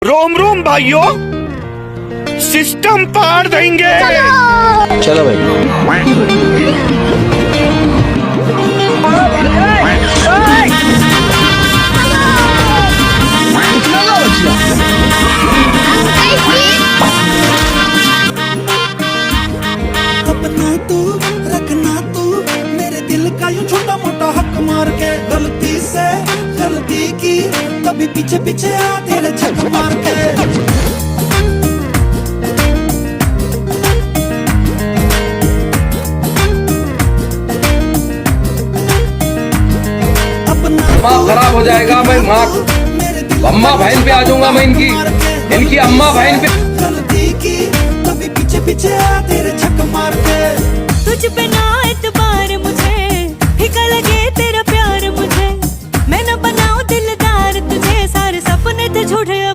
रोम रोम भाइयों, सिस्टम पार देंगे। चलो भाई। अपना तू रखना तू मेरे दिल का यूं छोटा मोटा हक मार के, गलती से गलती की तभी पीछे पीछे आ तेरे झक मार के। दिमाग खराब हो जाएगा। मैं माँ अम्मा बहन पे आ जाऊंगा। मैं इनकी अम्मा बहन पे। गलती की तभी पीछे पीछे आ तेरे झक मार के। तुझ पे ना एतबार